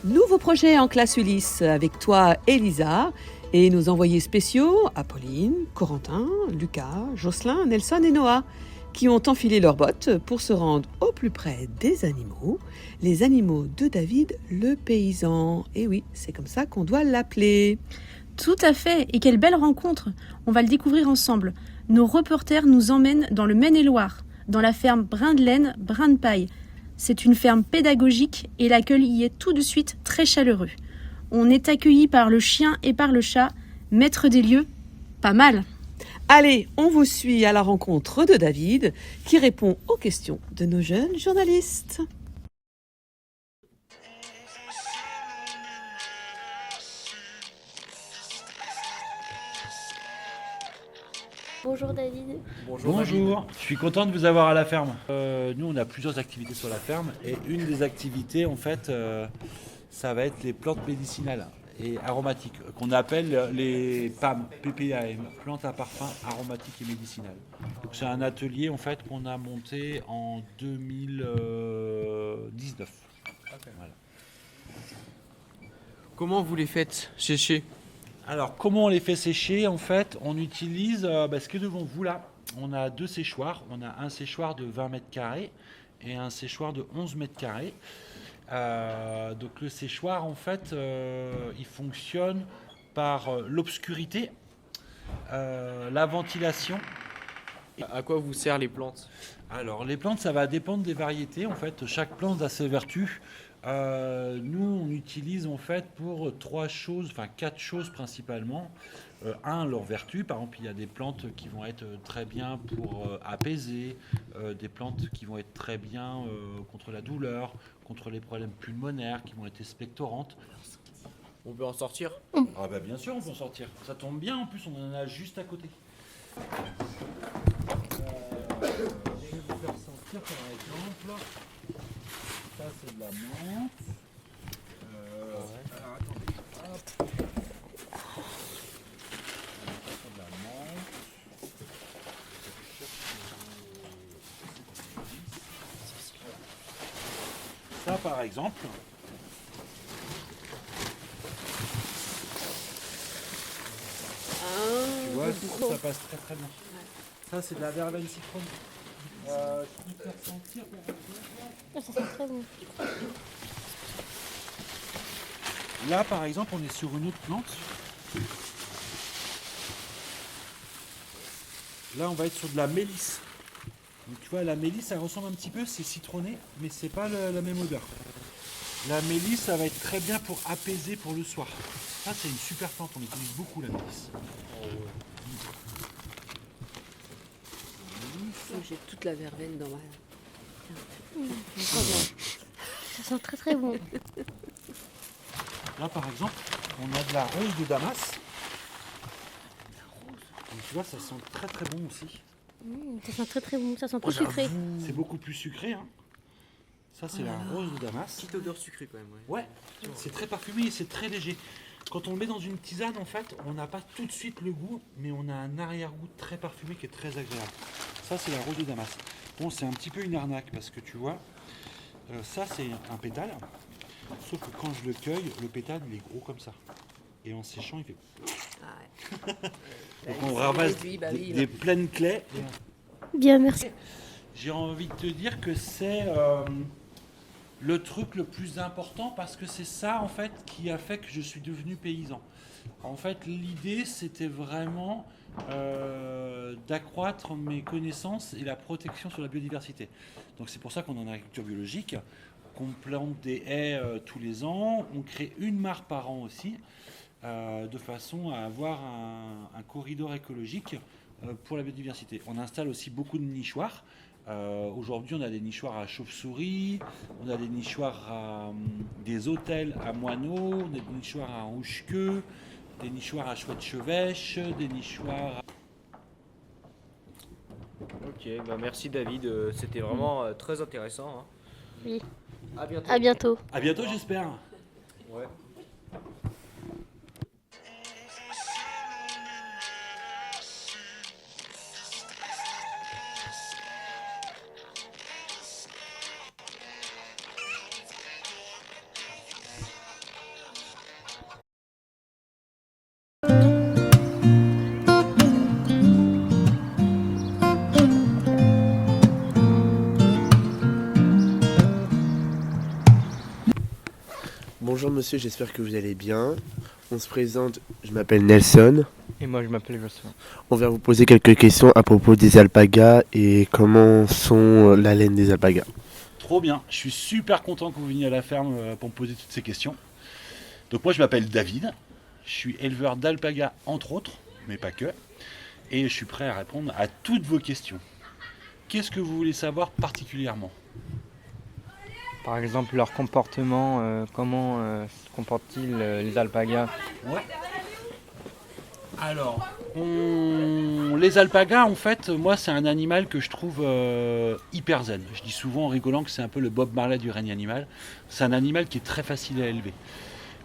Nouveau projet en classe Ulysse avec toi, Elisa, et nos envoyés spéciaux, Apolline, Corentin, Lucas, Jocelyn, Nelson et Noah, qui ont enfilé leurs bottes pour se rendre au plus près des animaux, les animaux de David le paysan. Et oui, c'est comme ça qu'on doit l'appeler. Tout à fait, et quelle belle rencontre! On va le découvrir ensemble. Nos reporters nous emmènent dans le Maine-et-Loire, dans la ferme Brin de Laine, Brin de Paille. C'est une ferme pédagogique et l'accueil y est tout de suite très chaleureux. On est accueillis par le chien et par le chat, maître des lieux, pas mal. Allez, on vous suit à la rencontre de David, qui répond aux questions de nos jeunes journalistes. Bonjour David. Bonjour, je suis content de vous avoir à la ferme. Nous, on a plusieurs activités sur la ferme et une des activités, en fait, ça va être les plantes médicinales et aromatiques, qu'on appelle les PAM, PPAM, plantes à parfum aromatiques et médicinales. Donc, c'est un atelier en fait qu'on a monté en 2019. Voilà. Comment vous les faites sécher? Alors, comment on les fait sécher? En fait, on utilise ce qui est devant vous là. On a deux séchoirs. On a un séchoir de 20 mètres carrés et un séchoir de 11 mètres carrés. Donc, le séchoir, en fait, il fonctionne par l'obscurité, la ventilation. À quoi vous servent les plantes? Alors, les plantes, ça va dépendre des variétés. En fait, chaque plante a ses vertus. Nous, on utilise en fait pour quatre choses principalement. Leurs vertus. Par exemple, il y a des plantes qui vont être très bien pour apaiser, des plantes qui vont être très bien contre la douleur, contre les problèmes pulmonaires, qui vont être expectorantes. On peut en sortir? Ah bah bien sûr, on peut en sortir. Ça tombe bien, en plus, on en a juste à côté. Je vais vous faire sortir par exemple. Ça, c'est de la menthe. Alors, attendez. Hop. Ça, c'est de la menthe. Ça, par exemple. Tu vois, ça passe très très bien. Ça, c'est de la verveine citron. Je peux te faire sentir. Ça sent très bon. Là, par exemple, on est sur une autre plante. Là, on va être sur de la mélisse. Donc, tu vois, la mélisse, ça ressemble un petit peu, c'est citronné, mais c'est pas la même odeur. La mélisse, ça va être très bien pour apaiser pour le soir. Ça, c'est une super plante, on utilise beaucoup la mélisse. J'ai toute la verveine dans ma... Ça sent très très bon. Là, par exemple, on a de la rose de Damas. Donc, tu vois, ça sent très très bon aussi. Ça sent très très bon. Ça sent plus sucré. C'est beaucoup plus sucré. Hein. Ça, c'est la rose de Damas. Petite odeur sucrée quand même. Ouais, c'est très parfumé et c'est très léger. Quand on le met dans une tisane, en fait, on n'a pas tout de suite le goût, mais on a un arrière-goût très parfumé qui est très agréable. Ça, c'est la rose de Damas. Bon, c'est un petit peu une arnaque parce que tu vois, ça, c'est un pétale. Sauf que quand je le cueille, le pétale, il est gros comme ça. Et en séchant, il fait... Donc on ramasse des pleines clés. Bien, merci. J'ai envie de te dire que c'est le truc le plus important parce que c'est ça en fait qui a fait que je suis devenu paysan. En fait, l'idée c'était vraiment d'accroître mes connaissances et la protection sur la biodiversité. Donc c'est pour ça qu'on est en agriculture biologique, qu'on plante des haies tous les ans, on crée une mare par an aussi, de façon à avoir un corridor écologique pour la biodiversité. On installe aussi beaucoup de nichoirs. Aujourd'hui, on a des nichoirs à chauves-souris, on a des nichoirs à des hôtels à moineaux, on a des nichoirs à rouge-queue, des nichoirs à chouette-chevêche, des nichoirs... Ok, bah merci David, c'était vraiment très intéressant. Hein. Oui. À bientôt. À bientôt. À bientôt, j'espère. Ouais. Bonjour monsieur, j'espère que vous allez bien. On se présente, je m'appelle Nelson. Et moi je m'appelle Jocelyn. On vient vous poser quelques questions à propos des alpagas et comment sont la laine des alpagas. Trop bien, je suis super content que vous veniez à la ferme pour me poser toutes ces questions. Donc moi je m'appelle David, je suis éleveur d'alpagas entre autres, mais pas que, et je suis prêt à répondre à toutes vos questions. Qu'est-ce que vous voulez savoir particulièrement ? Par exemple leur comportement, comment se comportent-ils les alpagas? Ouais. Alors, les alpagas, en fait, moi, c'est un animal que je trouve hyper zen. Je dis souvent en rigolant que c'est un peu le Bob Marley du règne animal. C'est un animal qui est très facile à élever,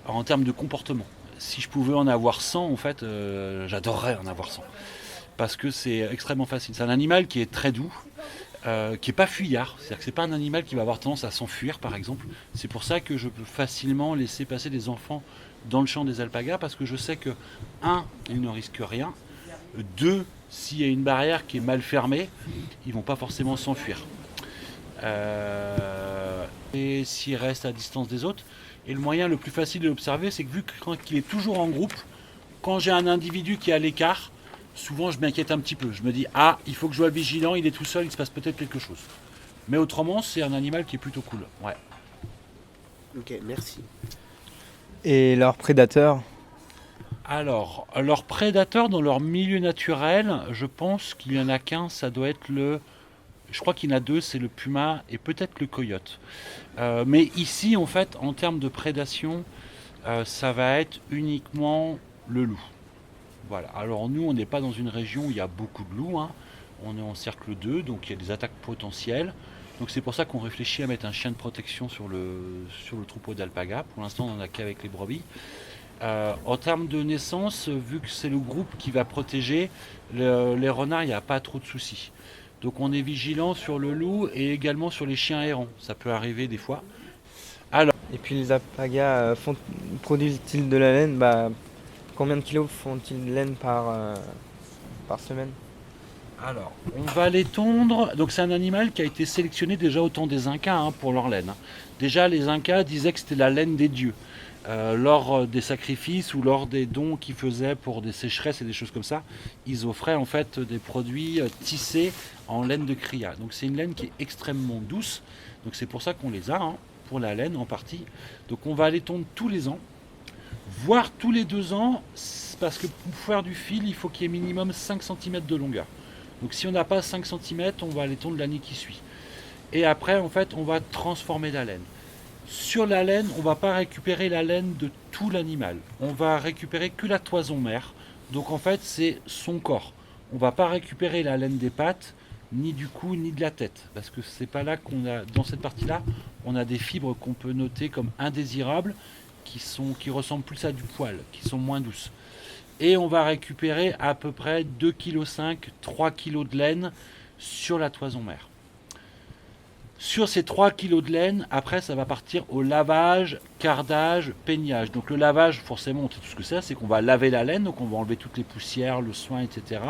en termes de comportement. Si je pouvais en avoir 100, en fait, j'adorerais en avoir 100. Parce que c'est extrêmement facile. C'est un animal qui est très doux, qui n'est pas fuyard. C'est-à-dire que c'est pas un animal qui va avoir tendance à s'enfuir, par exemple. C'est pour ça que je peux facilement laisser passer des enfants dans le champ des alpagas, parce que je sais que, 1, ils ne risquent rien, 2, s'il y a une barrière qui est mal fermée, ils ne vont pas forcément s'enfuir. Et s'ils restent à distance des autres, et le moyen le plus facile de l'observer, c'est que vu qu'il est toujours en groupe, quand j'ai un individu qui est à l'écart, souvent je m'inquiète un petit peu. Je me dis, ah, il faut que je sois vigilant, il est tout seul, il se passe peut-être quelque chose. Mais autrement, c'est un animal qui est plutôt cool. Ouais. Ok, merci. Et leurs prédateurs? Alors, leurs prédateurs dans leur milieu naturel, je pense qu'il n'y en a qu'un, ça doit être je crois qu'il y en a 2, c'est le puma et peut-être le coyote. Mais ici, en fait, en termes de prédation, ça va être uniquement le loup. Voilà. Alors nous, on n'est pas dans une région où il y a beaucoup de loups, hein. On est en cercle 2, donc il y a des attaques potentielles. Donc c'est pour ça qu'on réfléchit à mettre un chien de protection sur le troupeau d'alpagas. Pour l'instant, on n'en a qu'avec les brebis. En termes de naissance, vu que c'est le groupe qui va protéger, les renards, il n'y a pas trop de soucis. Donc on est vigilant sur le loup et également sur les chiens errants. Ça peut arriver des fois. Et puis les alpagas produisent-ils de la laine? Combien de kilos font-ils de laine par semaine? Alors, on va les tondre. Donc c'est un animal qui a été sélectionné déjà au temps des Incas, hein, pour leur laine. Déjà, les Incas disaient que c'était la laine des dieux. Lors des sacrifices ou lors des dons qu'ils faisaient pour des sécheresses et des choses comme ça, ils offraient en fait des produits tissés en laine de cria. Donc c'est une laine qui est extrêmement douce. Donc c'est pour ça qu'on les a, hein, pour la laine en partie. Donc on va les tondre tous les ans, voire tous les 2 ans, parce que pour faire du fil, il faut qu'il y ait minimum 5 cm de longueur. Donc si on n'a pas 5 cm, on va les tondre l'année qui suit. Et après, en fait, on va transformer la laine. Sur la laine, on ne va pas récupérer la laine de tout l'animal. On va récupérer que la toison mère. Donc en fait, c'est son corps. On ne va pas récupérer la laine des pattes, ni du cou, ni de la tête. Parce que c'est pas là qu'on a, dans cette partie-là, on a des fibres qu'on peut noter comme indésirables, qui ressemblent plus à du poil, qui sont moins douces. Et on va récupérer à peu près 2,5 kg, 3 kg de laine sur la toison mère. Sur ces 3 kg de laine, après ça va partir au lavage, cardage, peignage. Donc le lavage, forcément, on sait tout ce que c'est qu'on va laver la laine, donc on va enlever toutes les poussières, le soin, etc.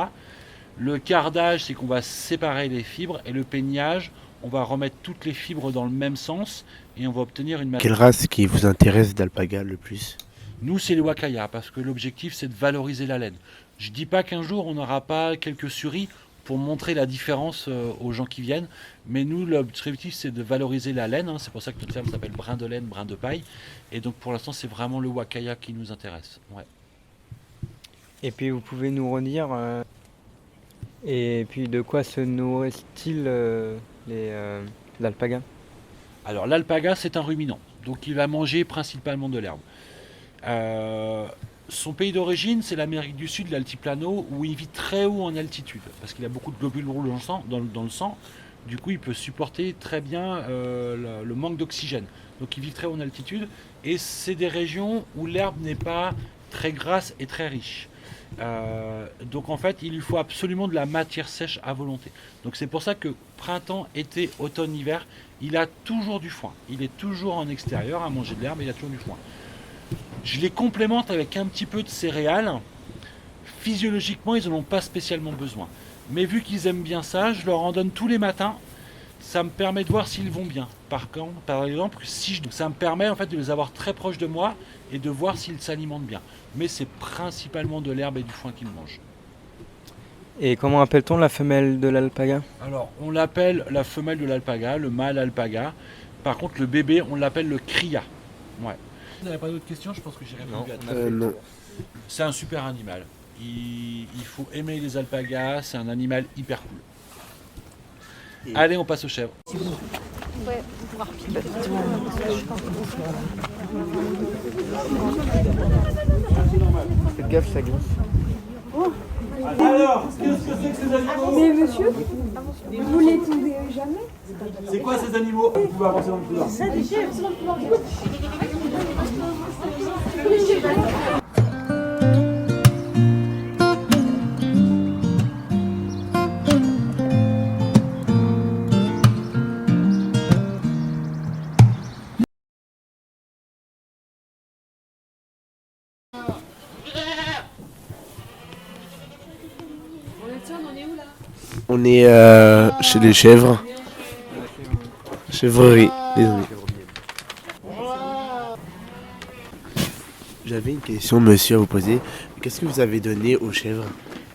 Le cardage, c'est qu'on va séparer les fibres, et le peignage, on va remettre toutes les fibres dans le même sens, et on va obtenir une matière. Quelle race qui vous intéresse d'alpaga le plus? Nous, c'est les Wakaya, parce que l'objectif, c'est de valoriser la laine. Je dis pas qu'un jour, on n'aura pas quelques suris pour montrer la différence aux gens qui viennent, mais nous, l'objectif, c'est de valoriser la laine, hein. C'est pour ça que notre ferme s'appelle Brin de laine, Brin de paille, et donc pour l'instant, c'est vraiment le Wakaya qui nous intéresse. Ouais. Et puis vous pouvez nous redire, et puis de quoi se nourrissent-ils les alpagas? Alors l'alpaga, c'est un ruminant, donc il va manger principalement de l'herbe. Son pays d'origine, c'est l'Amérique du Sud, l'altiplano, où il vit très haut en altitude, parce qu'il a beaucoup de globules rouges dans le sang. Du coup, il peut supporter très bien le manque d'oxygène. Donc il vit très haut en altitude, et c'est des régions où l'herbe n'est pas très grasse et très riche. Donc en fait, il lui faut absolument de la matière sèche à volonté. Donc c'est pour ça que printemps, été, automne, hiver, il a toujours du foin. Il est toujours en extérieur à manger de l'herbe, et il a toujours du foin. Je les complémente avec un petit peu de céréales. Physiologiquement, ils n'en ont pas spécialement besoin. Mais vu qu'ils aiment bien ça, je leur en donne tous les matins ça me permet de voir s'ils vont bien. Par exemple, ça me permet en fait de les avoir très proches de moi et de voir s'ils s'alimentent bien. Mais c'est principalement de l'herbe et du foin qu'ils mangent. Et comment appelle-t-on la femelle de l'alpaga? Alors, on l'appelle la femelle de l'alpaga, le mâle alpaga. Par contre, le bébé, on l'appelle le cria. Ouais. Vous n'avez pas d'autres questions? Je pense que j'ai répondu à tout. Non. C'est un super animal. Il faut aimer les alpagas, c'est un animal hyper cool. Allez, on passe aux chèvres. Faites gaffe, ça glisse. Alors, qu'est-ce que c'est que ces animaux? Mais monsieur, vous les trouvez jamais? C'est quoi ces animaux? Vous pouvez avancer dans le couloir. Ça, des chèvres. On est chez les chèvres. Chèvrerie, désolé. J'avais une question, monsieur, à vous poser. Qu'est-ce que vous avez donné aux chèvres?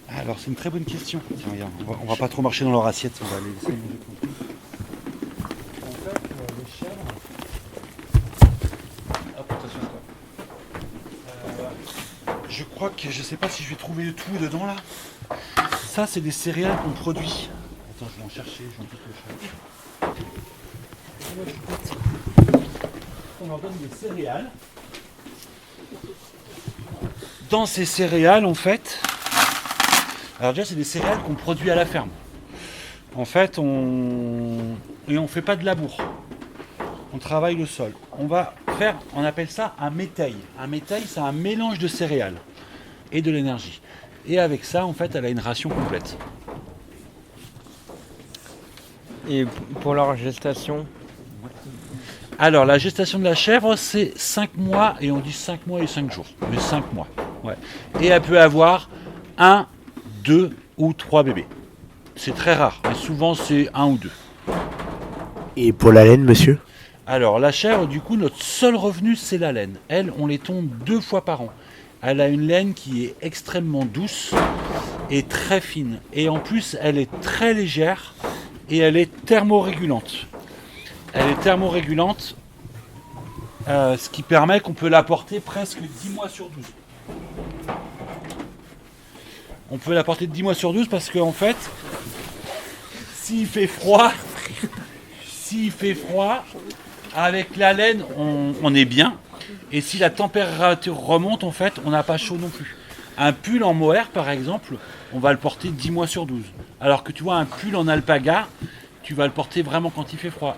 Alors, c'est une très bonne question. Tiens, regarde, on va pas trop marcher dans leur assiette, on va les laisser manger tranquille. En fait, les chèvres... Hop, attention à toi. Je crois que, je sais pas si je vais trouver tout dedans là. Ça, c'est des céréales qu'on produit. Attends, je vais en chercher, j'en pique le chat. On leur donne des céréales. Dans ces céréales, en fait, alors déjà, c'est des céréales qu'on produit à la ferme. En fait, on fait pas de labour. On travaille le sol. On appelle ça un métail. Un métail, c'est un mélange de céréales et de l'énergie. Et avec ça, en fait, elle a une ration complète. Et pour leur gestation? Alors, la gestation de la chèvre, c'est 5 mois, et on dit 5 mois et 5 jours. Mais 5 mois, ouais. Et elle peut avoir 1, 2 ou 3 bébés. C'est très rare, mais souvent c'est 1 ou 2. Et pour la laine, monsieur? Alors, la chèvre, du coup, notre seul revenu, c'est la laine. Elle, on les tonde 2 fois par an. Elle a une laine qui est extrêmement douce et très fine. Et en plus, elle est très légère et elle est thermorégulante. Elle est thermorégulante, ce qui permet qu'on peut la porter presque 10 mois sur 12. On peut la porter de 10 mois sur 12 parce qu'en fait, s'il fait froid, avec la laine, on est bien. Et si la température remonte, en fait, on n'a pas chaud non plus. Un pull en mohair, par exemple, on va le porter 10 mois sur 12. Alors que tu vois, un pull en alpaga, tu vas le porter vraiment quand il fait froid.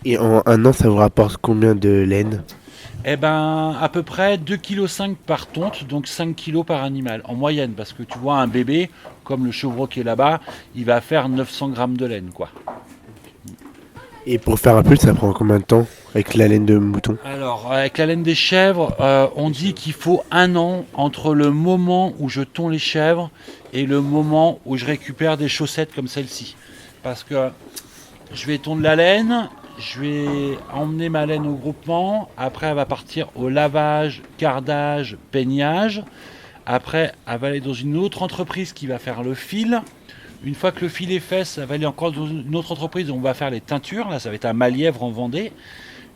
Et en un an, ça vous rapporte combien de laine? Eh ben, à peu près 2,5 kg par tonte, donc 5 kg par animal, en moyenne. Parce que tu vois, un bébé, comme le chevreau qui est là-bas, il va faire 900 grammes de laine, quoi. Et pour faire un pull, ça prend combien de temps avec la laine de mouton? Alors, avec la laine des chèvres, on dit qu'il faut 1 an entre le moment où je tonds les chèvres et le moment où je récupère des chaussettes comme celle-ci. Parce que je vais tondre la laine, je vais emmener ma laine au groupement, après elle va partir au lavage, cardage, peignage. Après, elle va aller dans une autre entreprise qui va faire le fil. Une fois que le fil est fait, ça va aller encore dans une autre entreprise où on va faire les teintures. Là, ça va être un Malièvre en Vendée.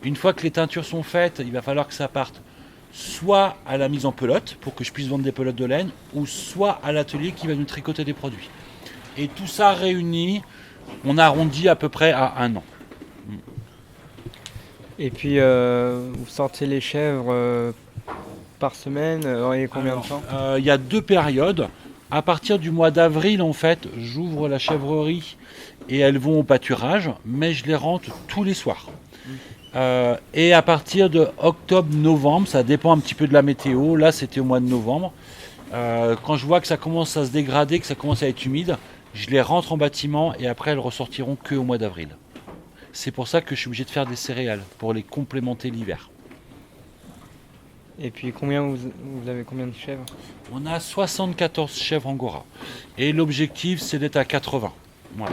Une fois que les teintures sont faites, il va falloir que ça parte soit à la mise en pelote, pour que je puisse vendre des pelotes de laine, ou soit à l'atelier qui va nous tricoter des produits. Et tout ça réuni, on arrondit à peu près à 1 an. Et puis, vous sortez les chèvres par semaine, et combien de temps? Il y a 2 périodes. À partir du mois d'avril, en fait, j'ouvre la chèvrerie et elles vont au pâturage, mais je les rentre tous les soirs. Et à partir de octobre-novembre, ça dépend un petit peu de la météo. Là, c'était au mois de novembre. Quand je vois que ça commence à se dégrader, que ça commence à être humide, je les rentre en bâtiment et après, elles ressortiront qu'au mois d'avril. C'est pour ça que je suis obligé de faire des céréales, pour les complémenter l'hiver. Et puis vous avez combien de chèvres? On a 74 chèvres angora. Et l'objectif, c'est d'être à 80. Ouais.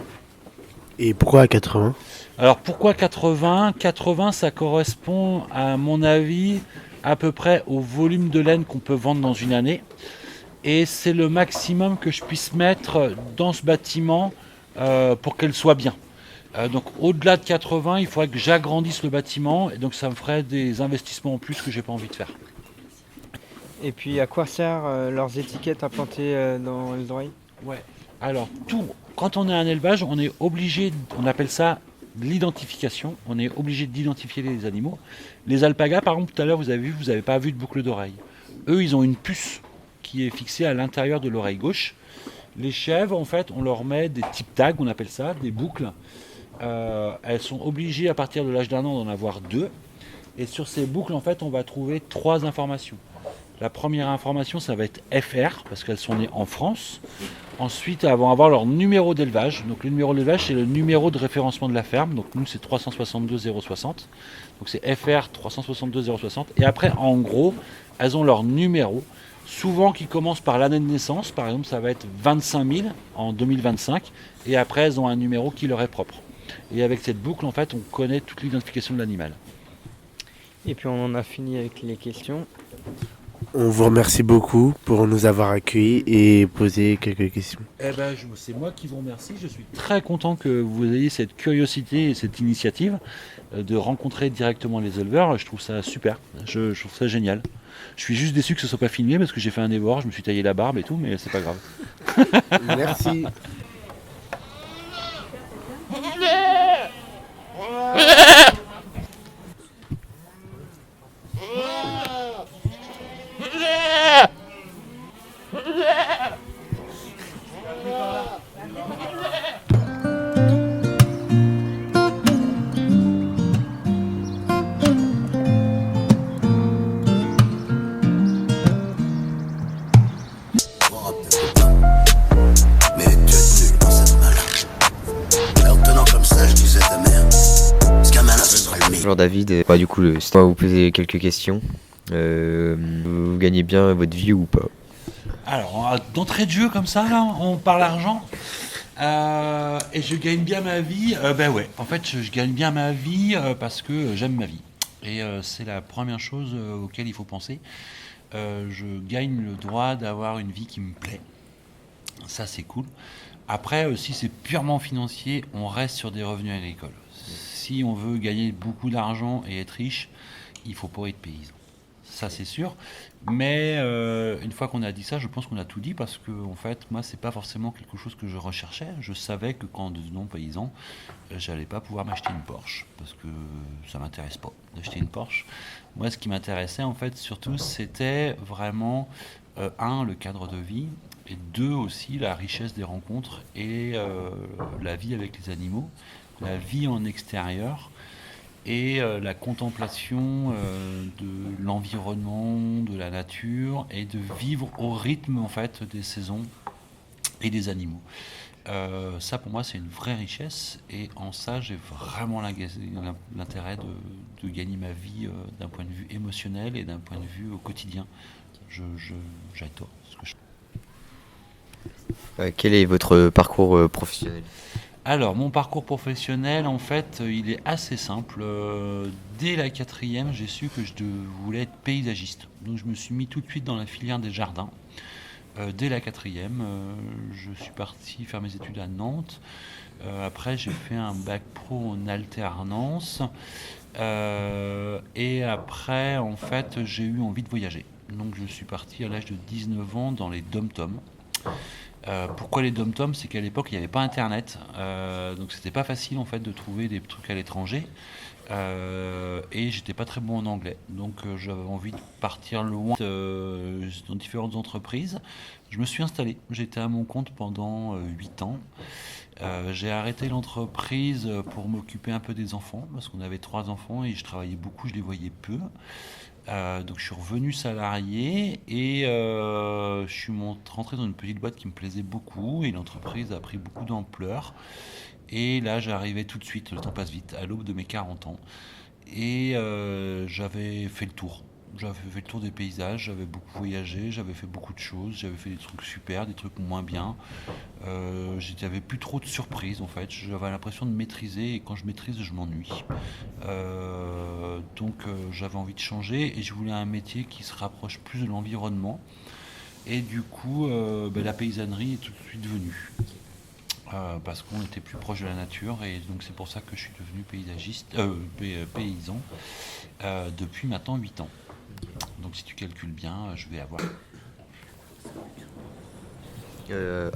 Et pourquoi à 80? Alors pourquoi 80? 80, ça correspond à mon avis à peu près au volume de laine qu'on peut vendre dans une année. Et c'est le maximum que je puisse mettre dans ce bâtiment pour qu'elle soit bien. Donc au-delà de 80, il faudrait que j'agrandisse le bâtiment et donc ça me ferait des investissements en plus que j'ai pas envie de faire. Et puis à quoi servent leurs étiquettes implantées dans les oreilles? Ouais. Alors quand on est un élevage, on est obligé, on appelle ça l'identification, on est obligé d'identifier les animaux. Les alpagas, par exemple, tout à l'heure vous n'avez pas vu de boucle d'oreille. Eux, ils ont une puce qui est fixée à l'intérieur de l'oreille gauche. Les chèvres, en fait, on leur met des types tags, on appelle ça, des boucles. Elles sont obligées à partir de l'âge d'un an d'en avoir 2. Et sur ces boucles, en fait, on va trouver 3 informations. La première information, ça va être FR, parce qu'elles sont nées en France. Ensuite, elles vont avoir leur numéro d'élevage. Donc le numéro d'élevage, c'est le numéro de référencement de la ferme. Donc nous, c'est 362 060. Donc c'est FR 362 060. Et après, en gros, elles ont leur numéro. Souvent qui commence par l'année de naissance. Par exemple, ça va être 25 000 en 2025. Et après, elles ont un numéro qui leur est propre. Et avec cette boucle, en fait, on connaît toute l'identification de l'animal. Et puis on en a fini avec les questions. On vous remercie beaucoup pour nous avoir accueillis et poser quelques questions. Eh ben, c'est moi qui vous remercie. Je suis très content que vous ayez cette curiosité et cette initiative de rencontrer directement les éleveurs. Je trouve ça super. Je trouve ça génial. Je suis juste déçu que ce soit pas filmé parce que j'ai fait un effort, je me suis taillé la barbe et tout, mais c'est pas grave. Merci. Mais tu es nul dans cette main-là. Alors tenant comme ça, je disais ta mère, ce qu'un malin ce sera le mien. Bonjour David, du coup on va vous poser quelques questions. Vous gagnez bien votre vie ou pas? Alors, d'entrée de jeu comme ça, là, on parle argent. Et je gagne bien ma vie. Ben ouais, en fait, je gagne bien ma vie parce que j'aime ma vie. Et c'est la première chose auquel il faut penser. Je gagne le droit d'avoir une vie qui me plaît. Ça, c'est cool. Après, si c'est purement financier, on reste sur des revenus agricoles. Si on veut gagner beaucoup d'argent et être riche, il faut pas être paysan. Ça, c'est sûr. Mais une fois qu'on a dit ça, je pense qu'on a tout dit parce que, en fait, moi, c'est pas forcément quelque chose que je recherchais. Je savais que quand devenant paysan, j'allais pas pouvoir m'acheter une Porsche parce que ça m'intéresse pas d'acheter une Porsche. Moi, ce qui m'intéressait, en fait, surtout, c'était vraiment le cadre de vie et 2 aussi la richesse des rencontres et la vie avec les animaux, la vie en extérieur. Et la contemplation de l'environnement, de la nature, et de vivre au rythme en fait des saisons et des animaux. Ça pour moi c'est une vraie richesse, et en ça j'ai vraiment l'intérêt de gagner ma vie d'un point de vue émotionnel et d'un point de vue au quotidien. J'adore ce que je fais. Quel est votre parcours professionnel? Alors, mon parcours professionnel, en fait, il est assez simple. Dès la 4e, j'ai su que je voulais être paysagiste. Donc, je me suis mis tout de suite dans la filière des jardins. Dès la 4e, je suis parti faire mes études à Nantes. Après, j'ai fait un bac pro en alternance. Et après, en fait, j'ai eu envie de voyager. Donc, je suis parti à l'âge de 19 ans dans les dom-toms. Pourquoi les dom-toms? C'est qu'à l'époque il n'y avait pas internet, donc c'était pas facile en fait de trouver des trucs à l'étranger, et j'étais pas très bon en anglais, donc j'avais envie de partir loin dans différentes entreprises. Je me suis installé, j'étais à mon compte pendant 8 ans. J'ai arrêté l'entreprise pour m'occuper un peu des enfants parce qu'on avait 3 enfants et je travaillais beaucoup, je les voyais peu. Donc je suis revenu salarié et je suis rentré dans une petite boîte qui me plaisait beaucoup et l'entreprise a pris beaucoup d'ampleur. Et là j'arrivais tout de suite, le temps passe vite, à l'aube de mes 40 ans. Et j'avais fait le tour J'avais fait le tour des paysages, j'avais beaucoup voyagé, j'avais fait beaucoup de choses, j'avais fait des trucs super, des trucs moins bien. J'avais plus trop de surprises en fait, j'avais l'impression de maîtriser et quand je maîtrise je m'ennuie. Donc j'avais envie de changer et je voulais un métier qui se rapproche plus de l'environnement. Et du coup la paysannerie est tout de suite venue. Parce qu'on était plus proche de la nature et donc c'est pour ça que je suis devenu paysan depuis maintenant 8 ans. Donc si tu calcules bien, je vais avoir...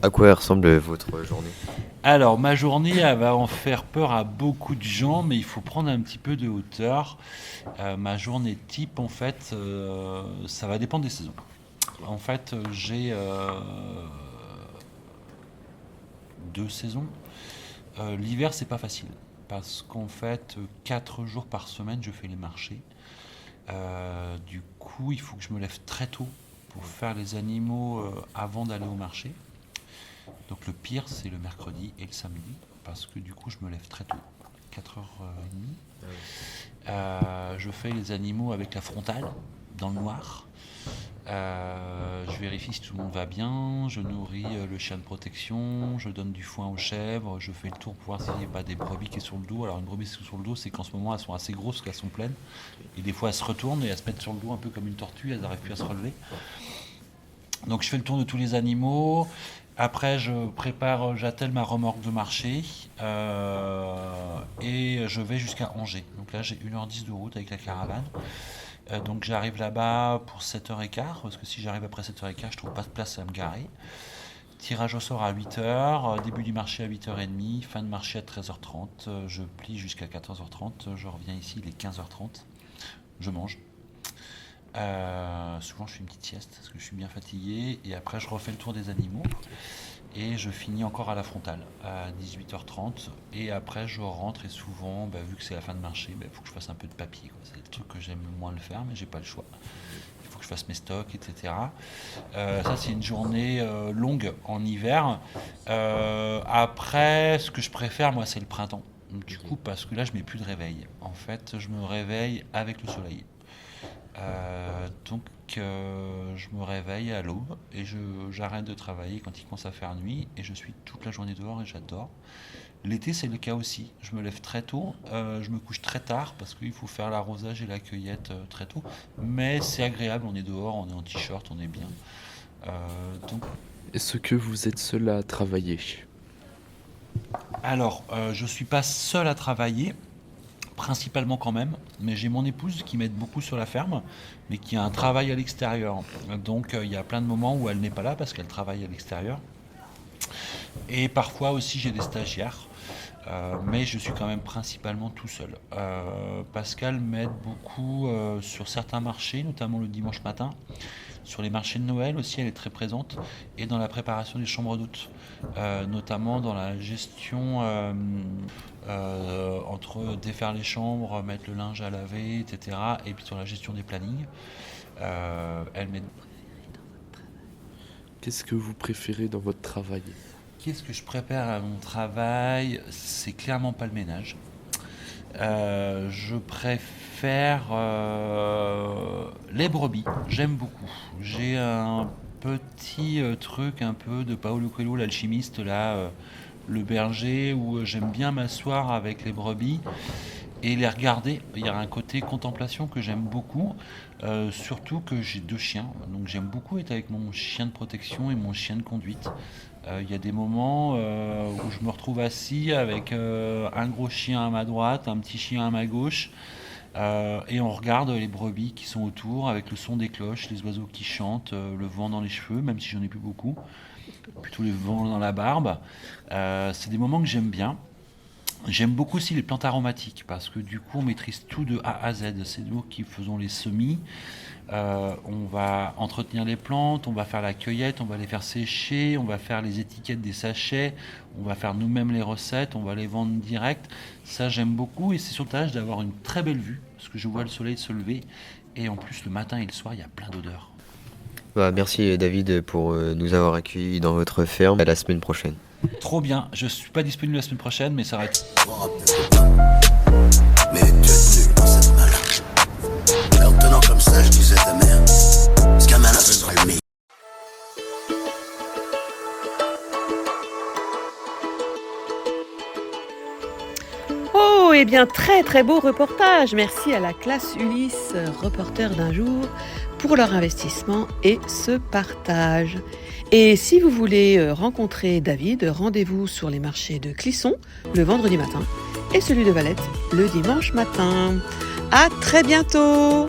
À quoi ressemble votre journée? Alors ma journée, elle va en faire peur à beaucoup de gens, mais il faut prendre un petit peu de hauteur. Ma journée type, en fait, ça va dépendre des saisons. En fait, j'ai 2 saisons. L'hiver, c'est pas facile, parce qu'en fait, 4 jours par semaine, je fais les marchés. Du coup, il faut que je me lève très tôt pour faire les animaux avant d'aller au marché. Donc le pire, c'est le mercredi et le samedi, parce que du coup, je me lève très tôt, 4h30. Je fais les animaux avec la frontale, dans le noir. Je vérifie si tout le monde va bien, je nourris le chien de protection, je donne du foin aux chèvres, je fais le tour pour voir s'il n'y a pas des brebis qui sont sur le dos. Alors une brebis qui est sur le dos, c'est qu'en ce moment elles sont assez grosses, qu'elles sont pleines. Et des fois elles se retournent et elles se mettent sur le dos un peu comme une tortue, elles n'arrivent plus à se relever. Donc je fais le tour de tous les animaux. Après j'attelle ma remorque de marché et je vais jusqu'à Angers. Donc là j'ai 1h10 de route avec la caravane. Donc j'arrive là-bas pour 7h15, parce que si j'arrive après 7h15, je trouve pas de place à me garer. Tirage au sort à 8h, début du marché à 8h30, fin de marché à 13h30, je plie jusqu'à 14h30, je reviens ici, il est 15h30, je mange. Souvent je fais une petite sieste parce que je suis bien fatigué et après je refais le tour des animaux et je finis encore à la frontale à 18h30 et après je rentre et souvent vu que c'est la fin de marché il faut que je fasse un peu de papier, quoi. C'est le truc que j'aime le moins le faire mais j'ai pas le choix, il faut que je fasse mes stocks, etc. Ça c'est une journée longue en hiver. Après ce que je préfère moi c'est le printemps, du coup parce que là je mets plus de réveil, en fait je me réveille avec le soleil. Donc je me réveille à l'aube et j'arrête de travailler quand il commence à faire nuit et je suis toute la journée dehors et j'adore. L'été c'est le cas aussi, je me lève très tôt, je me couche très tard parce qu'il faut faire l'arrosage et la cueillette très tôt, mais c'est agréable, on est dehors, on est en t-shirt, on est bien. Donc... Est-ce que vous êtes seul à travailler? Alors je suis pas seul à travailler, principalement quand même, mais j'ai mon épouse qui m'aide beaucoup sur la ferme, mais qui a un travail à l'extérieur. Donc il y a plein de moments où elle n'est pas là parce qu'elle travaille à l'extérieur. Et parfois aussi j'ai des stagiaires, mais je suis quand même principalement tout seul. Pascal m'aide beaucoup sur certains marchés, notamment le dimanche matin. Sur les marchés de Noël aussi, elle est très présente, et dans la préparation des chambres d'hôtes, notamment dans la gestion entre défaire les chambres, mettre le linge à laver, etc. Et puis sur la gestion des plannings, elle m'aide. Qu'est-ce que vous préférez dans votre travail? Qu'est-ce que je prépare à mon travail? C'est clairement pas le ménage. Je préfère les brebis, j'aime beaucoup. J'ai un petit truc un peu de Paolo Coelho, l'alchimiste, là, le berger, où j'aime bien m'asseoir avec les brebis et les regarder. Il y a un côté contemplation que j'aime beaucoup, surtout que j'ai 2 chiens, donc j'aime beaucoup être avec mon chien de protection et mon chien de conduite. Il y a des moments où je me retrouve assis avec un gros chien à ma droite, un petit chien à ma gauche, et on regarde les brebis qui sont autour avec le son des cloches, les oiseaux qui chantent, le vent dans les cheveux, même si j'en ai plus beaucoup, plutôt le vent dans la barbe. C'est des moments que j'aime bien. J'aime beaucoup aussi les plantes aromatiques parce que du coup on maîtrise tout de A à Z. C'est nous qui faisons les semis. On va entretenir les plantes, on va faire la cueillette, on va les faire sécher, on va faire les étiquettes des sachets, on va faire nous-mêmes les recettes, on va les vendre direct. Ça j'aime beaucoup et c'est sur le tâche d'avoir une très belle vue parce que je vois le soleil se lever et en plus le matin et le soir il y a plein d'odeurs. Merci David pour nous avoir accueillis dans votre ferme. À la semaine prochaine. Trop bien, je suis pas disponible la semaine prochaine mais ça va être... Mais tu es tenu dans cette main-là. Alors tenant comme comme ça, je disais ta mère. Ce gamin-là, ce sera le meilleur. Oh, eh bien, très très beau reportage. Merci à la classe Ulysse, reporter d'un jour, pour leur investissement et ce partage. Et si vous voulez rencontrer David, rendez-vous sur les marchés de Clisson le vendredi matin et celui de Valette le dimanche matin. À très bientôt!